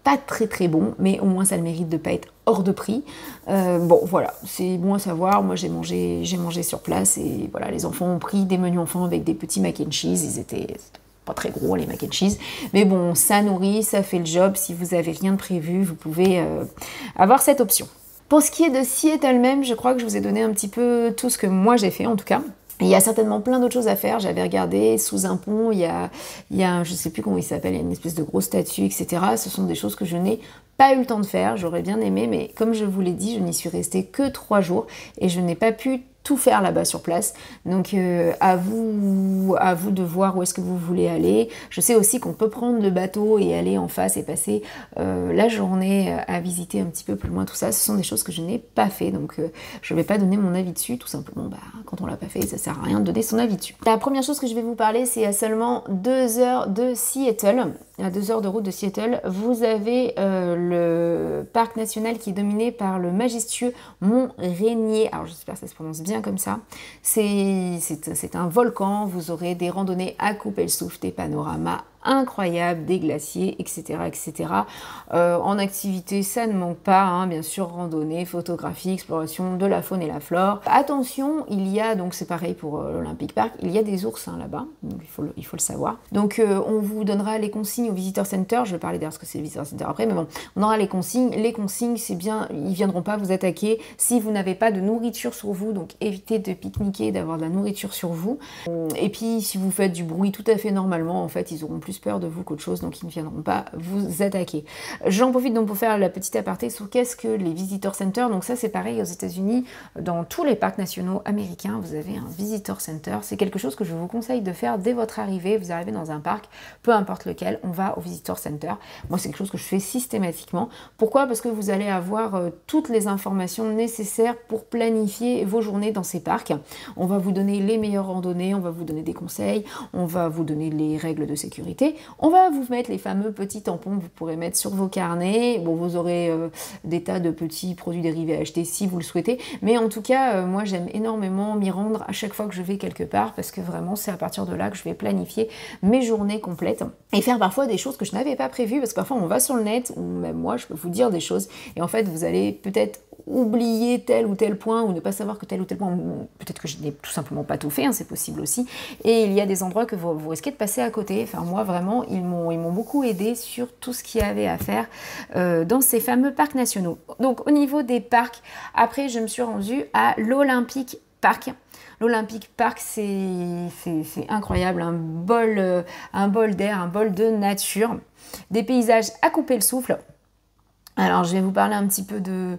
pas très bon, mais au moins ça a le mérite de pas être hors de prix. Bon voilà, c'est bon à savoir. Moi j'ai mangé sur place, et voilà, les enfants ont pris des menus enfants avec des petits mac and cheese, ils étaient pas très gros les mac and cheese, mais bon, ça nourrit, ça fait le job. Si vous avez rien de prévu, vous pouvez avoir cette option. Pour ce qui est de Seattle même, je crois que je vous ai donné un petit peu tout ce que moi j'ai fait en tout cas. Il y a certainement plein d'autres choses à faire. J'avais regardé sous un pont, il y a je sais plus comment il s'appelle, il y a une espèce de grosse statue, etc. Ce sont des choses que je n'ai pas eu le temps de faire, j'aurais bien aimé, mais comme je vous l'ai dit, je n'y suis restée que 3 jours et je n'ai pas pu tout faire là-bas sur place. Donc à vous de voir où est-ce que vous voulez aller. Je sais aussi qu'on peut prendre le bateau et aller en face et passer la journée à visiter un petit peu plus loin tout ça. Ce sont des choses que je n'ai pas fait, donc je ne vais pas donner mon avis dessus, tout simplement. Quand on l'a pas fait, ça sert à rien de donner son avis dessus. La première chose que je vais vous parler, c'est à seulement 2 heures de Seattle. À 2 heures de route de Seattle, vous avez le parc national qui est dominé par le majestueux Mont Rainier. Alors j'espère que ça se prononce bien comme ça. C'est un volcan, vous aurez des randonnées à couper le souffle, des panoramas incroyables, des glaciers, etc. etc. En activité, ça ne manque pas, hein, bien sûr, randonnée, photographie, exploration de la faune et la flore. Attention, il y a, donc c'est pareil pour l'Olympic Park, il y a des oursins là-bas, donc il faut le savoir. Donc on vous donnera les consignes au Visitor Center, je vais parler d'ailleurs ce que c'est le Visitor Center après, mais bon, on aura les consignes. Les consignes, c'est bien, ils viendront pas vous attaquer si vous n'avez pas de nourriture sur vous, donc évitez de pique-niquer, d'avoir de la nourriture sur vous. Et puis si vous faites du bruit tout à fait normalement, en fait, ils auront plus peur de vous qu'autre chose, donc ils ne viendront pas vous attaquer. J'en profite donc pour faire la petite aparté sur qu'est-ce que les Visitor Center. Donc ça c'est pareil aux États-Unis, dans tous les parcs nationaux américains, vous avez un Visitor Center. C'est quelque chose que je vous conseille de faire dès votre arrivée. Vous arrivez dans un parc, peu importe lequel, on va au Visitor Center. Moi c'est quelque chose que je fais systématiquement. Pourquoi? Parce que vous allez avoir toutes les informations nécessaires pour planifier vos journées dans ces parcs. On va vous donner les meilleures randonnées, on va vous donner des conseils, on va vous donner les règles de sécurité. ok? On va vous mettre les fameux petits tampons que vous pourrez mettre sur vos carnets. Bon, vous aurez des tas de petits produits dérivés à acheter si vous le souhaitez, mais en tout cas, moi j'aime énormément m'y rendre à chaque fois que je vais quelque part, parce que vraiment c'est à partir de là que je vais planifier mes journées complètes et faire parfois des choses que je n'avais pas prévues, parce que parfois on va sur le net, ou même moi je peux vous dire des choses, et en fait vous allez peut-être oublier tel ou tel point, ou ne pas savoir que tel ou tel point, peut-être que je n'ai tout simplement pas tout fait, hein, c'est possible aussi, et il y a des endroits que vous risquez de passer à côté. Enfin moi vraiment, ils m'ont beaucoup aidé sur tout ce qu'il y avait à faire dans ces fameux parcs nationaux. Donc au niveau des parcs, après je me suis rendue à l'Olympic Park. L'Olympic Park, c'est incroyable, un bol d'air, un bol de nature, des paysages à couper le souffle. Alors je vais vous parler un petit peu de...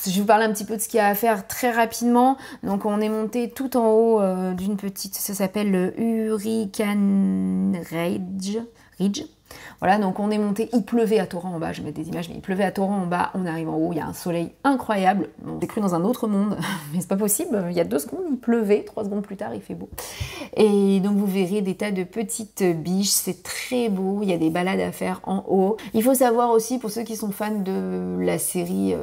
Je vais vous parler un petit peu de ce qu'il y a à faire très rapidement. Donc on est monté tout en haut d'une petite... Ça s'appelle le Hurricane Ridge. Voilà, donc on est monté, il pleuvait à torrent en bas, je vais mettre des images, mais il pleuvait à torrent en bas, on arrive en haut, il y a un soleil incroyable, on s'est cru dans un autre monde, mais c'est pas possible, il y a 2 secondes il pleuvait, 3 secondes plus tard il fait beau. Et donc vous verrez des tas de petites biches, c'est très beau, il y a des balades à faire en haut. Il faut savoir aussi, pour ceux qui sont fans de la série,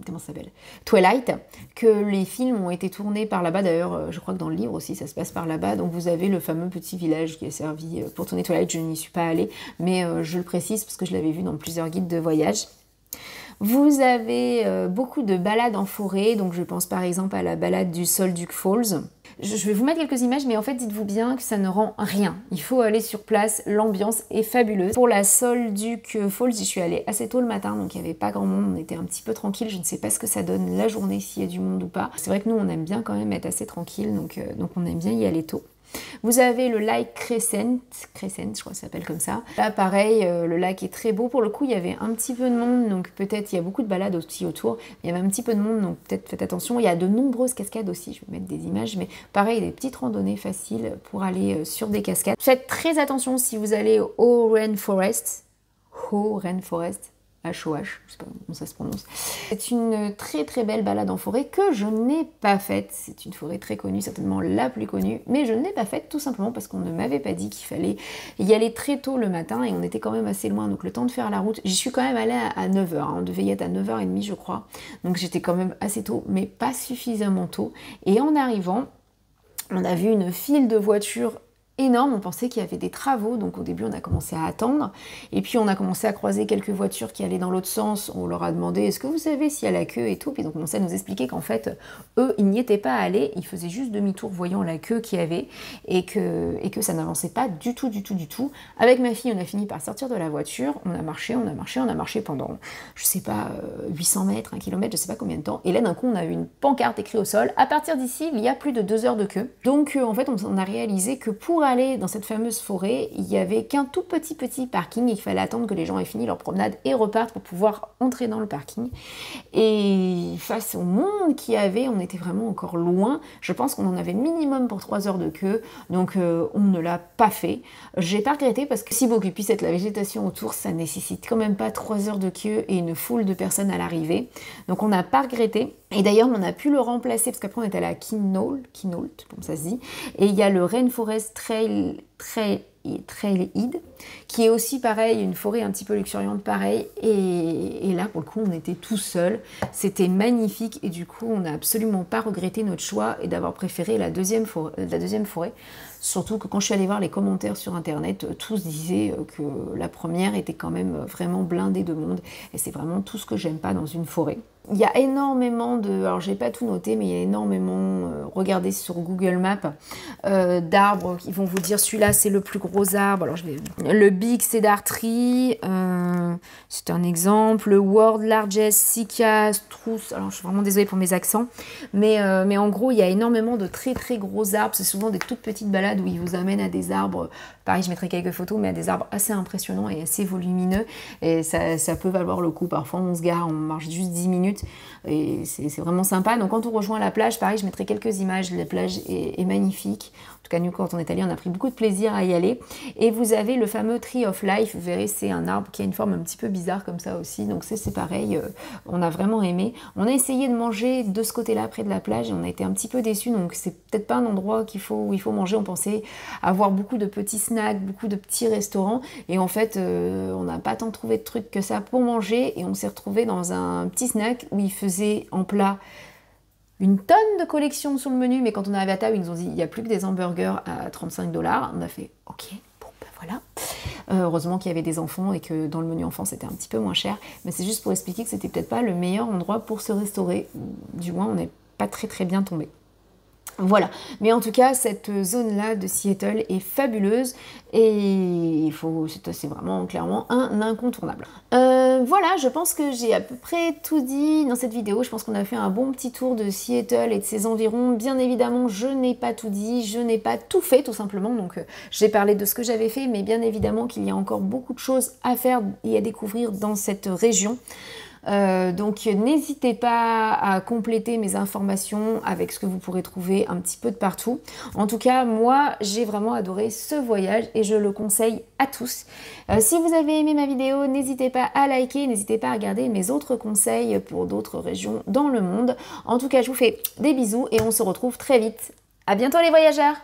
comment ça s'appelle, Twilight, que les films ont été tournés par là-bas, d'ailleurs je crois que dans le livre aussi ça se passe par là-bas, donc vous avez le fameux petit village qui a servi pour tourner Twilight, je n'y suis pas allée, mais je le précise parce que je l'avais vu dans plusieurs guides de voyage. Vous avez beaucoup de balades en forêt, donc je pense par exemple à la balade du Solduc Falls. Je vais vous mettre quelques images, mais en fait dites-vous bien que ça ne rend rien. Il faut aller sur place, l'ambiance est fabuleuse. Pour la Solduc Falls, j'y suis allée assez tôt le matin, donc il n'y avait pas grand monde, on était un petit peu tranquille, je ne sais pas ce que ça donne la journée, s'il y a du monde ou pas. C'est vrai que nous on aime bien quand même être assez tranquille, donc on aime bien y aller tôt. Vous avez le lac Crescent, je crois que ça s'appelle comme ça. Là, pareil, le lac est très beau. Pour le coup, il y avait un petit peu de monde, donc peut-être il y a beaucoup de balades aussi autour. Il y avait un petit peu de monde, donc peut-être faites attention. Il y a de nombreuses cascades aussi, je vais mettre des images, mais pareil, des petites randonnées faciles pour aller sur des cascades. Faites très attention si vous allez au Rainforest, H-O-H, je sais pas comment ça se prononce. C'est une très très belle balade en forêt que je n'ai pas faite. C'est une forêt très connue, certainement la plus connue, mais je ne l'ai pas faite tout simplement parce qu'on ne m'avait pas dit qu'il fallait y aller très tôt le matin et on était quand même assez loin, donc le temps de faire la route. J'y suis quand même allée à 9h, hein. On devait y être à 9h30 je crois, donc j'étais quand même assez tôt, mais pas suffisamment tôt. Et en arrivant, on a vu une file de voitures énorme, on pensait qu'il y avait des travaux, donc au début on a commencé à attendre, et puis on a commencé à croiser quelques voitures qui allaient dans l'autre sens, on leur a demandé est-ce que vous savez s'il y a la queue et tout, puis donc on commençait à nous expliquer qu'en fait eux ils n'y étaient pas allés, ils faisaient juste demi-tour voyant la queue qu'il y avait, et que ça n'avançait pas du tout. Avec ma fille on a fini par sortir de la voiture, on a marché pendant, je sais pas, 800 mètres, 1 km, je sais pas combien de temps, et là d'un coup on a eu une pancarte écrite au sol, à partir d'ici il y a plus de 2 heures de queue, donc en fait on a réalisé que pour aller dans cette fameuse forêt, il n'y avait qu'un tout petit parking et qu'il fallait attendre que les gens aient fini leur promenade et repartent pour pouvoir entrer dans le parking. Et face au monde qu'il y avait, on était vraiment encore loin. Je pense qu'on en avait minimum pour 3 heures de queue, donc on ne l'a pas fait. J'ai pas regretté parce que si beaucoup puisse être la végétation autour, ça nécessite quand même pas 3 heures de queue et une foule de personnes à l'arrivée. Donc on n'a pas regretté. Et d'ailleurs, on a pu le remplacer parce qu'après on est allé à Quinault, comme ça se dit, et il y a le Rainforest Trail Head, qui est aussi pareil, une forêt un petit peu luxuriante pareil, et là pour le coup on était tout seul, c'était magnifique, et du coup on n'a absolument pas regretté notre choix et d'avoir préféré la deuxième forêt, surtout que quand je suis allée voir les commentaires sur internet, tous disaient que la première était quand même vraiment blindée de monde, et c'est vraiment tout ce que j'aime pas dans une forêt. Il y a énormément de, alors j'ai pas tout noté, mais il y a énormément, regardez sur Google Maps, d'arbres qui vont vous dire celui-là c'est le plus gros arbre. Alors le Big Cedar Tree, c'est un exemple, le World Largest Cycas Spruce, alors je suis vraiment désolée pour mes accents, mais en gros il y a énormément de très très gros arbres, c'est souvent des toutes petites balades où ils vous amènent à des arbres, pareil je mettrai quelques photos, mais à des arbres assez impressionnants et assez volumineux, et ça peut valoir le coup. Parfois on se gare, on marche juste 10 minutes, et c'est vraiment sympa. Donc quand on rejoint la plage, pareil je mettrai quelques images, la plage est magnifique. En tout cas, nous, quand on est allé, on a pris beaucoup de plaisir à y aller. Et vous avez le fameux Tree of Life. Vous verrez, c'est un arbre qui a une forme un petit peu bizarre comme ça aussi. Donc c'est pareil, on a vraiment aimé. On a essayé de manger de ce côté-là, près de la plage, et on a été un petit peu déçus. Donc c'est peut-être pas un endroit où il faut manger. On pensait avoir beaucoup de petits snacks, beaucoup de petits restaurants. Et en fait, on n'a pas tant trouvé de trucs que ça pour manger. Et on s'est retrouvé dans un petit snack où ils faisaient en plat une tonne de collections sur le menu, mais quand on est arrivé à table, ils nous ont dit il n'y a plus que des hamburgers à 35 $. On a fait ok, bon ben voilà. Heureusement qu'il y avait des enfants et que dans le menu enfant c'était un petit peu moins cher, mais c'est juste pour expliquer que c'était peut-être pas le meilleur endroit pour se restaurer. Du moins, on n'est pas très bien tombé. Voilà, mais en tout cas, cette zone-là de Seattle est fabuleuse et c'est vraiment clairement un incontournable. Voilà, je pense que j'ai à peu près tout dit dans cette vidéo. Je pense qu'on a fait un bon petit tour de Seattle et de ses environs. Bien évidemment, je n'ai pas tout dit, je n'ai pas tout fait tout simplement. Donc j'ai parlé de ce que j'avais fait, mais bien évidemment qu'il y a encore beaucoup de choses à faire et à découvrir dans cette région. Donc n'hésitez pas à compléter mes informations avec ce que vous pourrez trouver un petit peu de partout. En tout cas, moi j'ai vraiment adoré ce voyage et je le conseille à tous. Si vous avez aimé ma vidéo, n'hésitez pas à liker, n'hésitez pas à regarder mes autres conseils pour d'autres régions dans le monde. En tout cas, je vous fais des bisous et on se retrouve très vite. À bientôt les voyageurs!